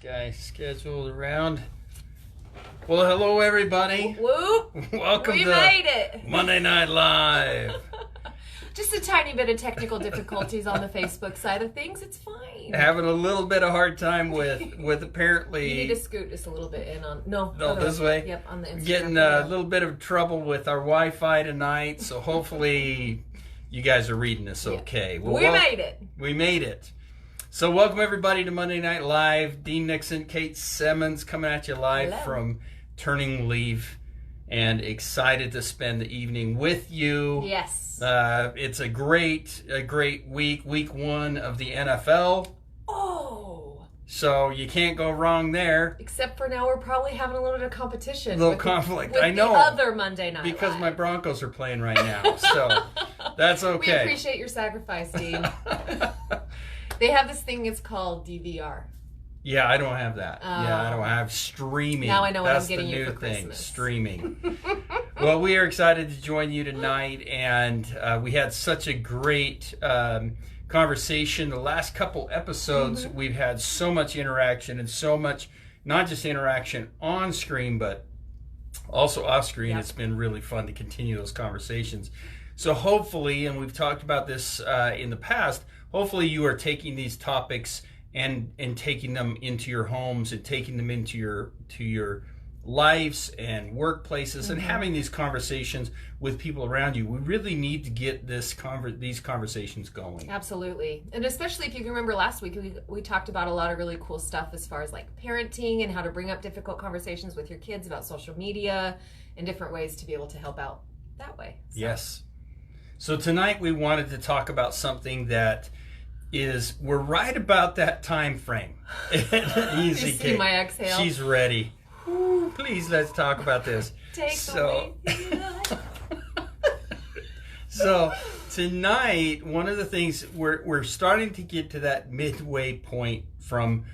guy scheduled around. Well, hello everybody. Whoop! Welcome We to made it. Monday Night Live. Just a tiny bit of technical difficulties on the Facebook side of things. It's fine. Having a little bit of hard time with apparently. You need to scoot just a little bit in on this way. Yep, on the Instagram. Getting a little bit of trouble with our Wi-Fi tonight, so hopefully you guys are reading this okay. Well, we made it. We made it. So welcome everybody to Monday Night Live. Dean Nixon, Kate Semmens coming at you live from Turning Leaf, and excited to spend the evening with you. Yes. It's a great week one of the NFL. Oh. So you can't go wrong there. Except for now we're probably having a little bit of competition. A little conflict. With I know. The other Monday Night because Live. my Broncos are playing right now. So that's okay. We appreciate your sacrifice, Dean. They have this thing, it's called DVR. Yeah, I don't have that. I don't have streaming. Now I know what That's I'm getting the you new for thing, Christmas. streaming. Well, we are excited to join you tonight, and we had such a great conversation. The last couple episodes, we've had so much interaction and so much, not just interaction on screen, but also off screen. Yep. It's been really fun to continue those conversations. So hopefully, and we've talked about this in the past, hopefully you are taking these topics and taking them into your homes and taking them into your lives and workplaces and having these conversations with people around you. We really need to get these conversations going. Absolutely. And especially if you can remember last week, we talked about a lot of really cool stuff as far as like parenting and how to bring up difficult conversations with your kids about social media and different ways to be able to help out that way. So. Yes. So tonight we wanted to talk about something that we're right about that time frame. Easy, you see Kate. my exhale? She's ready. Ooh, please, let's talk about this. So tonight, one of the things we're starting to get to that midway point from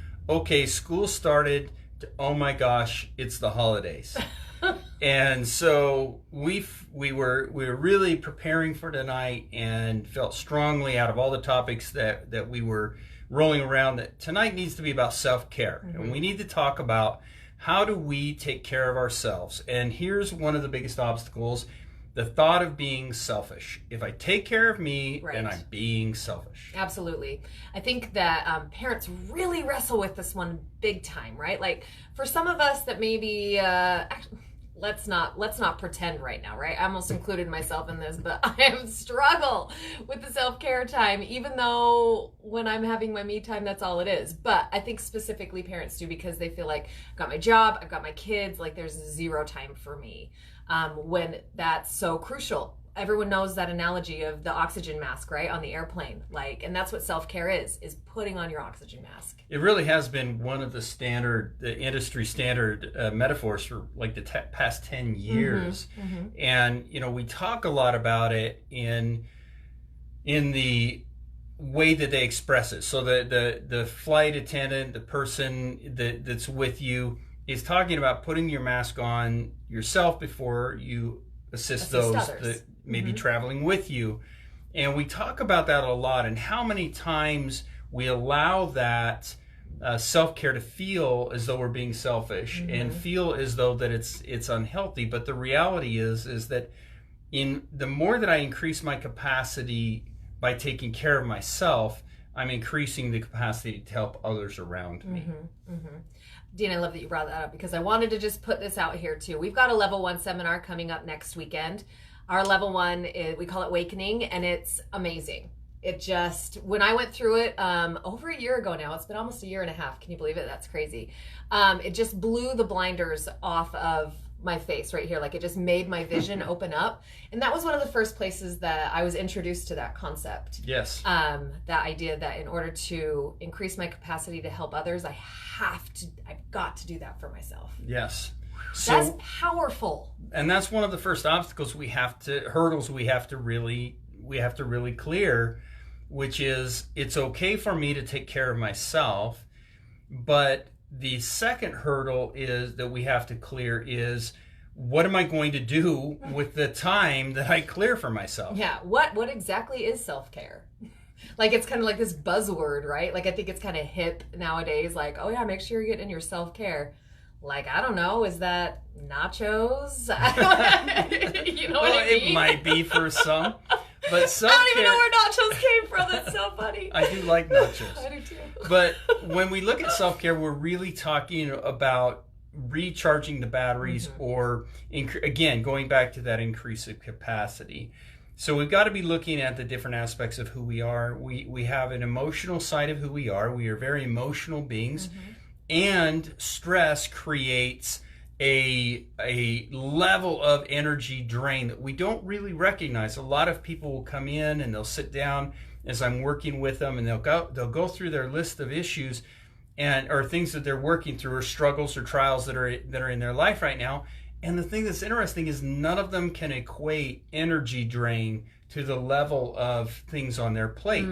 school started to oh my gosh, it's the holidays. And so we were really preparing for tonight and felt strongly out of all the topics that we were rolling around that tonight needs to be about self-care. And we need to talk about how do we take care of ourselves. And here's one of the biggest obstacles, the thought of being selfish. If I take care of me, then I'm being selfish. Absolutely. I think that parents really wrestle with this one big time, right? Like for some of us that maybe... Let's not pretend right now, right? I almost included myself in this, but I struggle with the self-care time, even though when I'm having my me time, that's all it is. But I think specifically parents do because they feel like I've got my job, I've got my kids, like there's zero time for me, when that's so crucial. Everyone knows that analogy of the oxygen mask, right, on the airplane. And that's what self-care is putting on your oxygen mask. It really has been one of the industry standard metaphors for like the past 10 years. And, we talk a lot about it in the way that they express it. So the flight attendant, the person that's with you is talking about putting your mask on yourself before you assist those that may be traveling with you. And we talk about that a lot and how many times we allow that self-care to feel as though we're being selfish and feel as though that it's unhealthy. But the reality is that in the more that I increase my capacity by taking care of myself, I'm increasing the capacity to help others around me. Dean, I love that you brought that up because I wanted to just put this out here too. We've got a level 1 seminar coming up next weekend. Our level 1, we call it Awakening, and it's amazing. It just, when I went through it over a year ago now, it's been almost a year and a half. Can you believe it? That's crazy. It just blew the blinders off of my face right here. Like it just made my vision open up. And that was one of the first places that I was introduced to that concept. Yes. That idea that in order to increase my capacity to help others, I've got to do that for myself. Yes. So, that's powerful. And that's one of the first hurdles we have to really clear, which is it's okay for me to take care of myself, but the second hurdle is that we have to clear is what am I going to do with the time that I clear for myself? Yeah. What exactly is self-care? Like, it's kind of like this buzzword, right? Like, I think it's kind of hip nowadays. Like, oh yeah, make sure you're getting your self-care. Like, I don't know, is that nachos? You know what I mean? It might be for some. But self-care, I don't even know where nachos came from. That's so funny. I do like nachos. I do too. But when we look at self-care, we're really talking about recharging the batteries, or again, going back to that increase of capacity. So we've got to be looking at the different aspects of who we are. We have an emotional side of who we are. We are very emotional beings, and stress creates a level of energy drain that we don't really recognize. A lot of people will come in and they'll sit down as I'm working with them, and they'll go through their list of issues or things that they're working through, or struggles or trials that are in their life right now. And the thing that's interesting is none of them can equate energy drain to the level of things on their plate.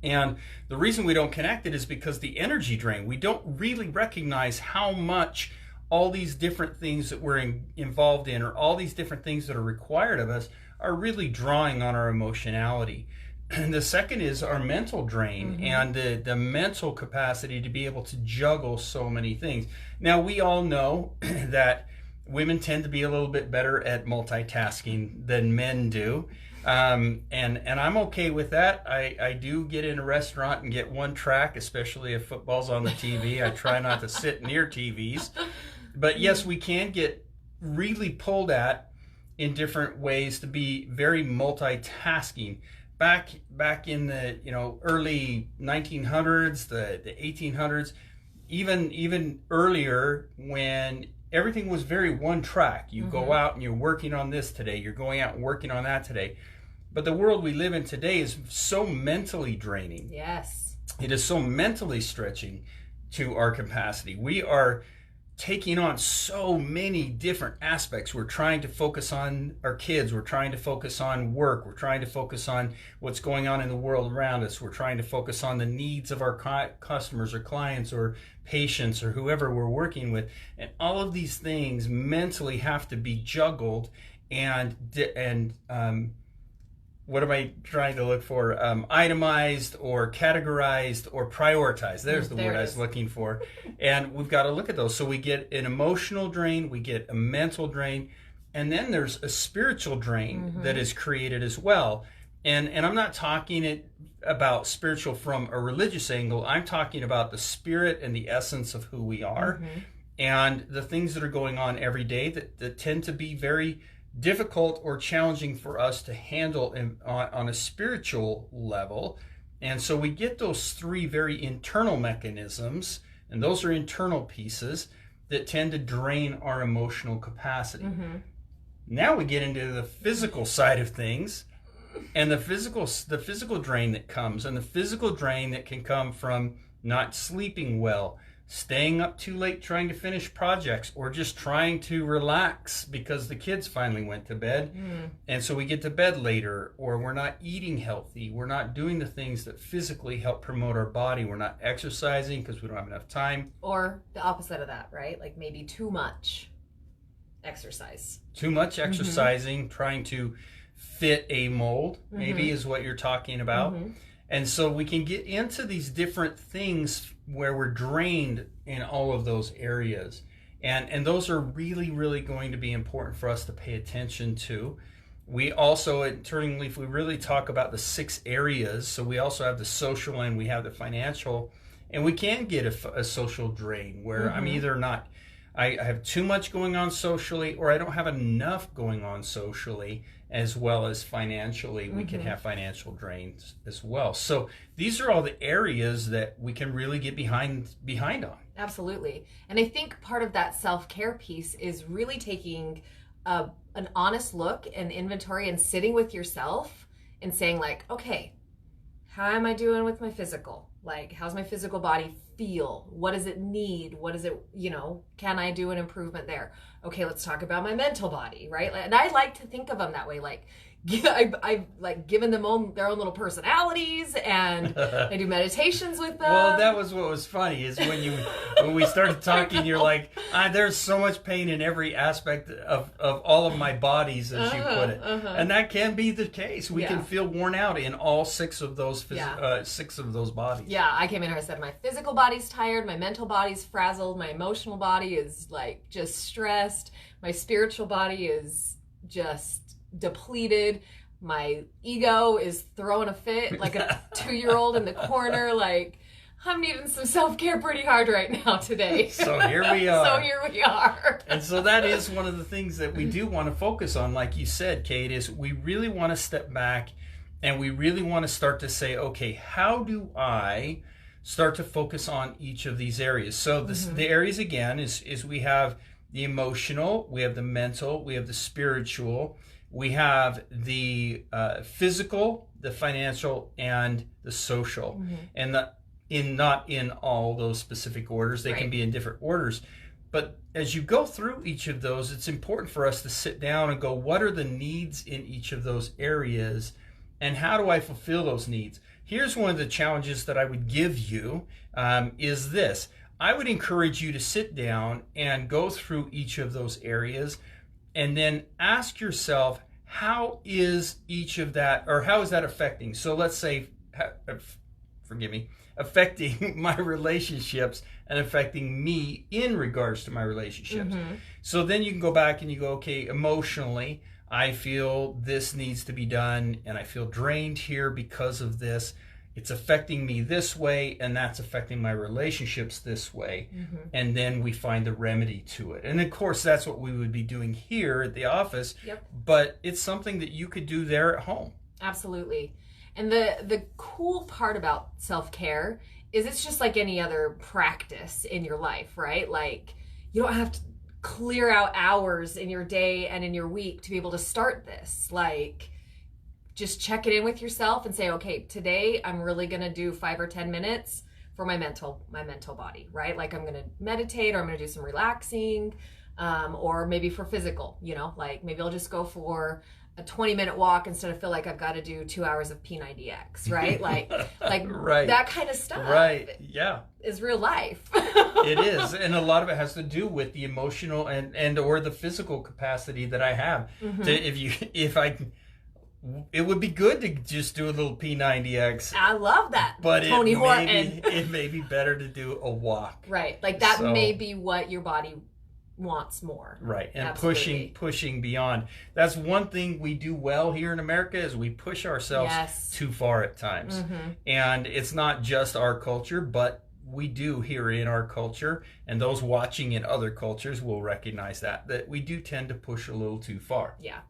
And the reason we don't connect it is because the energy drain, we don't really recognize how much all these different things that we're involved in, or all these different things that are required of us, are really drawing on our emotionality. And the second is our mental drain, and the mental capacity to be able to juggle so many things. Now, we all know that women tend to be a little bit better at multitasking than men do. And I'm okay with that. I do get in a restaurant and get one track, especially if football's on the TV. I try not to sit near TVs. But yes, we can get really pulled at in different ways to be very multitasking. Back in the early 1900s, the 1800s, even earlier, when everything was very one track. You go out and you're working on this today. You're going out and working on that today. But the world we live in today is so mentally draining. Yes. It is so mentally stretching to our capacity. We are taking on so many different aspects. We're trying to focus on our kids. We're trying to focus on work. We're trying to focus on what's going on in the world around us. We're trying to focus on the needs of our customers or clients or patients or whoever we're working with. And all of these things mentally have to be juggled and what am I trying to look for? Itemized or categorized or prioritized. There's the word I was looking for. And we've got to look at those. So we get an emotional drain, we get a mental drain, and then there's a spiritual drain that is created as well. And I'm not talking about spiritual from a religious angle. I'm talking about the spirit and the essence of who we are, and the things that are going on every day that tend to be very difficult or challenging for us to handle on a spiritual level. And so we get those three very internal mechanisms, and those are internal pieces that tend to drain our emotional capacity. Now we get into the physical side of things, and the physical drain that comes, and the physical drain that can come from not sleeping well, staying up too late trying to finish projects, or just trying to relax because the kids finally went to bed. And so we get to bed later, or we're not eating healthy. We're not doing the things that physically help promote our body. We're not exercising because we don't have enough time. Or the opposite of that, right? Like maybe too much exercise. Too much exercising, trying to fit a mold, maybe is what you're talking about. And so we can get into these different things where we're drained in all of those areas. And those are really, really going to be important for us to pay attention to. We also, at Turning Leaf, we really talk about the 6 areas. So we also have the social and we have the financial. And we can get a social drain where I'm either not, I have too much going on socially, or I don't have enough going on socially, as well as financially. We can have financial drains as well. So these are all the areas that we can really get behind on. Absolutely. And I think part of that self-care piece is really taking an honest look and inventory and sitting with yourself and saying like, okay, how am I doing with my physical? Like, how's my physical body feel? What does it need? What is it, can I do an improvement there? Okay, let's talk about my mental body, right? And I like to think of them that way. Like, I've like given them their own little personalities, and I do meditations with them. Well, that was what was funny is when we started talking, you're like, there's so much pain in every aspect of all of my bodies, as you put it, and that can be the case. We can feel worn out in all six of those bodies. Yeah, I came in here and said my physical body's tired, my mental body's frazzled, my emotional body is like just stressed, my spiritual body is just depleted, my ego is throwing a fit like a 2-year-old in the corner. Like, I'm needing some self-care pretty hard right now today. So here we are. And so that is one of the things that we do want to focus on, like you said, Kate, is we really want to step back and we really want to start to say, okay, how do I start to focus on each of these areas? So the areas, again, is we have the emotional, we have the mental, we have the spiritual, we have the physical, the financial, and the social. And not in all those specific orders. They can be in different orders. But as you go through each of those, it's important for us to sit down and go, what are the needs in each of those areas? And how do I fulfill those needs? Here's one of the challenges that I would give you is this. I would encourage you to sit down and go through each of those areas and then ask yourself, how is each of that, or how is that affecting? So let's say, affecting my relationships and affecting me in regards to my relationships. So then you can go back and you go, okay, emotionally, I feel this needs to be done and I feel drained here because of this. It's affecting me this way, and that's affecting my relationships this way. And then we find the remedy to it. And of course, that's what we would be doing here at the office, but it's something that you could do there at home. Absolutely. And the cool part about self-care is it's just like any other practice in your life, right? Like, you don't have to clear out hours in your day and in your week to be able to start this. Like, just check it in with yourself and say, okay, today I'm really going to do 5 or 10 minutes for my mental body, right? Like, I'm going to meditate, or I'm going to do some relaxing, or maybe for physical, like maybe I'll just go for a 20-minute walk instead of feel like I've got to do 2 hours of P90X, right? like right. That kind of stuff. Right. Yeah. Is real life. It is. And a lot of it has to do with the emotional and or the physical capacity that I have. It would be good to just do a little P90X. I love that. But it may be better to do a walk. Right. Like that may be what your body wants more. Right. And pushing beyond. That's one thing we do well here in America is we push ourselves too far at times. And it's not just our culture, but we do here in our culture, and those watching in other cultures will recognize that we do tend to push a little too far. Yeah.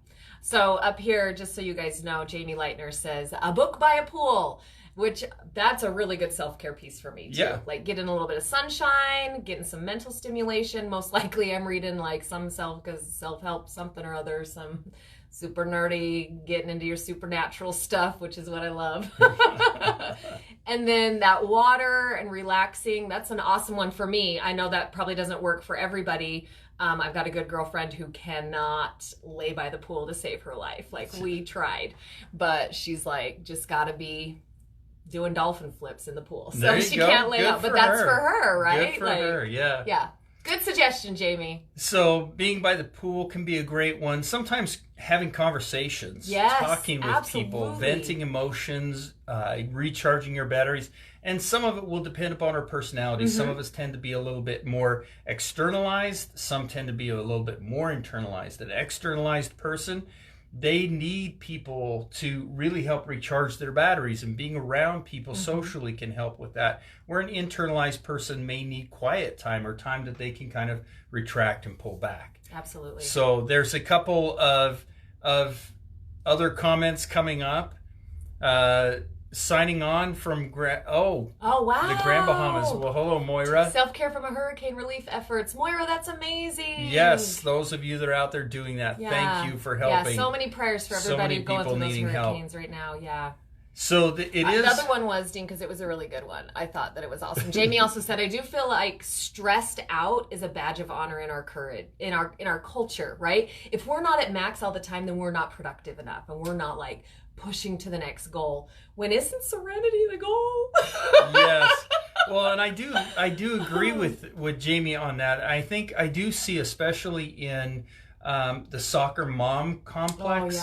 So up here, just so you guys know, Jamie Leitner says, a book by a pool, which that's a really good self-care piece for me too. Yeah. Like getting a little bit of sunshine, getting some mental stimulation. Most likely I'm reading like some self-help something or other, some super nerdy, getting into your supernatural stuff, which is what I love. And then that water and relaxing, that's an awesome one for me. I know that probably doesn't work for everybody. I've got a good girlfriend who cannot lay by the pool to save her life. Like, we tried, but she's like, just gotta be doing dolphin flips in the pool. So she can't lay out, but that's for her, right? Good for her, yeah. Yeah. Good suggestion, Jamie. So being by the pool can be a great one. Sometimes having conversations, talking with people, venting emotions, recharging your batteries. And some of it will depend upon our personality. Some of us tend to be a little bit more externalized. Some tend to be a little bit more internalized. An externalized person, they need people to really help recharge their batteries, and being around people socially can help with that. Where an internalized person may need quiet time, or time that they can kind of retract and pull back. Absolutely. So there's a couple of other comments coming up. Signing on from wow, the Grand Bahamas. Well, hello, Moira. Self-care from a hurricane relief efforts. Moira, that's amazing. Yes, those of you that are out there doing that, thank you for helping. Yeah, so many prayers for everybody going through those hurricanes right now. Yeah. So it is. Another one was, Dean, because it was a really good one. I thought that it was awesome. Jamie also said, I do feel like stressed out is a badge of honor in our courage, in our culture, right? If we're not at max all the time, then we're not productive enough, and we're not like pushing to the next goal. When isn't serenity the goal? Yes. Well, and I do agree with Jamie on that. I think I do see, especially in the soccer mom complex,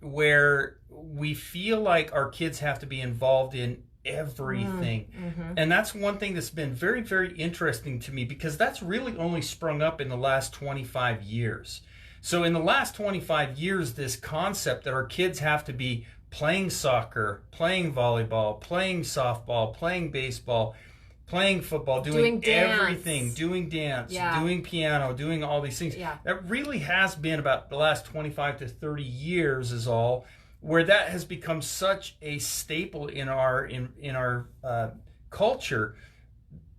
where we feel like our kids have to be involved in everything. And that's one thing that's been very, very interesting to me, because that's really only sprung up in the last 25 years. So in the last 25 years, this concept that our kids have to be playing soccer, playing volleyball, playing softball, playing baseball, playing football, doing everything, doing dance, doing piano, doing all these things. That really has been about the last 25 to 30 years is all, where that has become such a staple in our culture.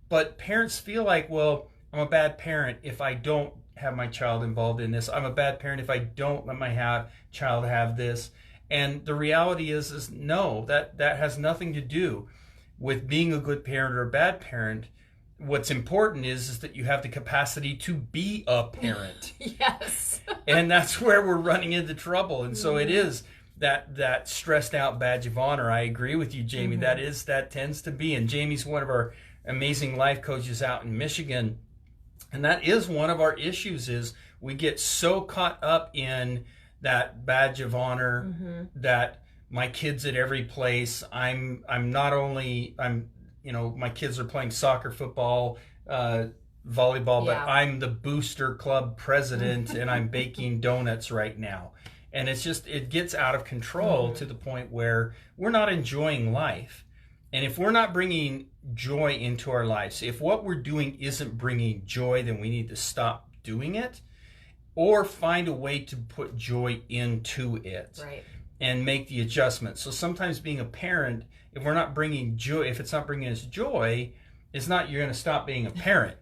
But parents feel like, well, I'm a bad parent if I don't have my child involved in this. I'm a bad parent if I don't let my child have this. And the reality is no, that has nothing to do with being a good parent or a bad parent. What's important is that you have the capacity to be a parent. Yes. And that's where we're running into trouble. And so it is that stressed out badge of honor. I agree with you, Jamie. That tends to be. And Jamie's one of our amazing life coaches out in Michigan. And that is one of our issues, is we get so caught up in that badge of honor, that my kid's at every place. My kids are playing soccer, football, volleyball, but I'm the booster club president and I'm baking donuts right now. And it gets out of control to the point where we're not enjoying life. And if we're not bringing joy into our lives, if what we're doing isn't bringing joy, then we need to stop doing it, or find a way to put joy into it, and make the adjustment. So sometimes being a parent, if we're not bringing joy, if it's not bringing us joy, it's not you're going to stop being a parent.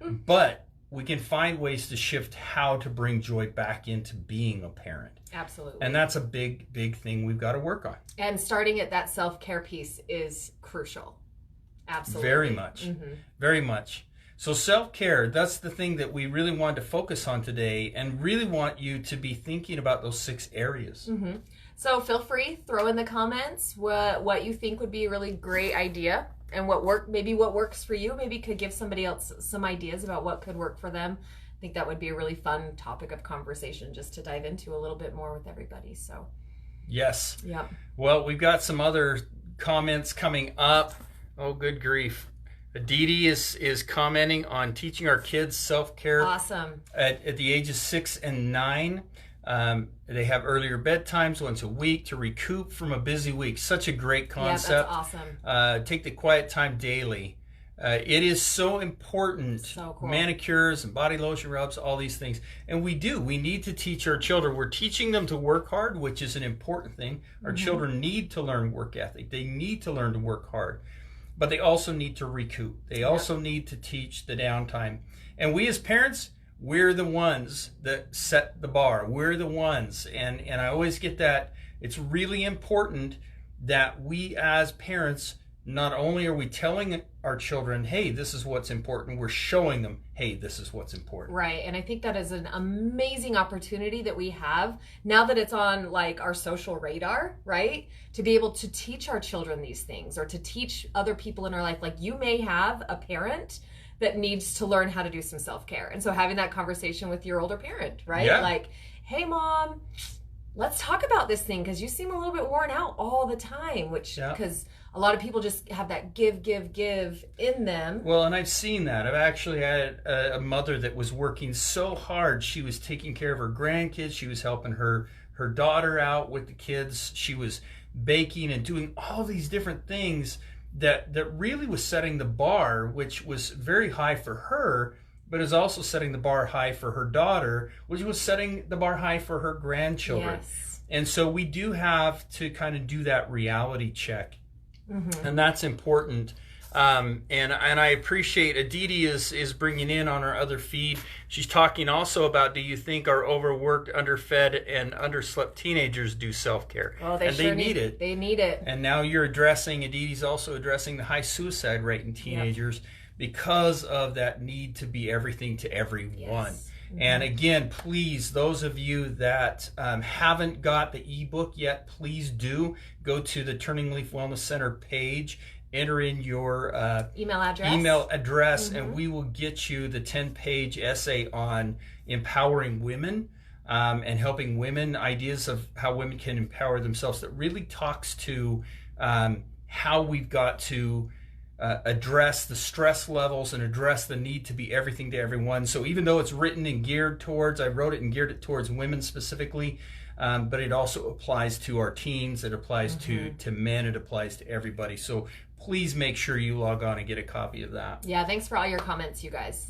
But we can find ways to shift how to bring joy back into being a parent. Absolutely. And that's a big, big thing we've got to work on. And starting at that self-care piece is crucial. Absolutely. Very much. Very much. So self-care, that's the thing that we really wanted to focus on today, and really want you to be thinking about those 6 areas. So feel free, throw in the comments what you think would be a really great idea, and what works for you. Maybe could give somebody else some ideas about what could work for them. I think that would be a really fun topic of conversation just to dive into a little bit more with everybody. So yes. Well, we've got some other comments coming up. Oh, good grief. Aditi is commenting on teaching our kids self-care. Awesome. At the ages 6 and 9. They have earlier bedtimes once a week to recoup from a busy week. Such a great concept. Yeah, that's awesome. Take the quiet time daily. It is so important. So cool. Manicures and body lotion rubs, all these things. And we need to teach our children. We're teaching them to work hard, which is an important thing. Our children need to learn work ethic. They need to learn to work hard. But they also need to recoup. They also need to teach the downtime. And we as parents, we're the ones that set the bar. We're the ones. And I always get that. It's really important that we as parents, not only are we telling our children, hey, this is what's important, we're showing them, hey, this is what's important. Right. And I think that is an amazing opportunity that we have now that it's on like our social radar, right? To be able to teach our children these things, or to teach other people in our life. Like, you may have a parent that needs to learn how to do some self-care. And so having that conversation with your older parent, right? Yeah. Like, hey, Mom, let's talk about this thing, because you seem a little bit worn out all the time, which, because a lot of people just have that give in them. Well, and I've seen that. I've actually had a mother that was working so hard. She was taking care of her grandkids. She was helping her daughter out with the kids. She was baking and doing all these different things that really was setting the bar, which was very high for her, but is also setting the bar high for her daughter, which was setting the bar high for her grandchildren. Yes. And so we do have to kind of do that reality check. And that's important And I appreciate Aditi is bringing in on our other feed. She's talking also about, do you think our overworked, underfed, and underslept teenagers do self-care? Oh, they need it. They need it. And now you're addressing, Aditi's also addressing the high suicide rate in teenagers because of that need to be everything to everyone. Yes. And again, please, those of you that haven't got the ebook yet, please do go to the Turning Leaf Wellness Center page, enter in your email address, and we will get you the 10-page essay on empowering women and helping women, ideas of how women can empower themselves, that really talks to how we've got to address the stress levels and address the need to be everything to everyone. So even though it's written and geared towards, I wrote it and geared it towards women specifically, but it also applies to our teens, it applies to men, it applies to everybody. So please make sure you log on and get a copy of that. Yeah, thanks for all your comments, you guys.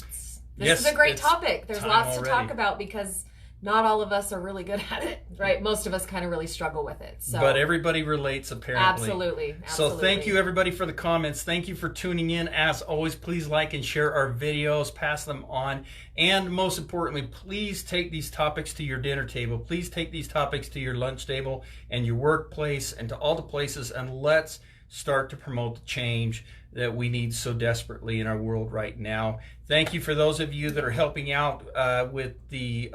This is a great topic. There's lots to talk about because not all of us are really good at it, right? Most of us kind of really struggle with it. So. But everybody relates, apparently. Absolutely. So thank you, everybody, for the comments. Thank you for tuning in. As always, please like and share our videos, pass them on. And most importantly, please take these topics to your dinner table. Please take these topics to your lunch table and your workplace and to all the places, and let's start to promote the change that we need so desperately in our world right now. Thank you for those of you that are helping out with the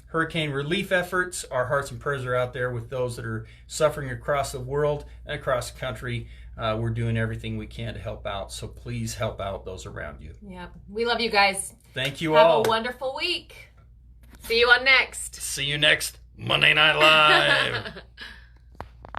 hurricane relief efforts. Our hearts and prayers are out there with those that are suffering across the world and across the country. We're doing everything we can to help out, so please help out those around you. Yeah, we love you guys. Thank you all. Have a wonderful week. See you on next. See you next Monday Night Live.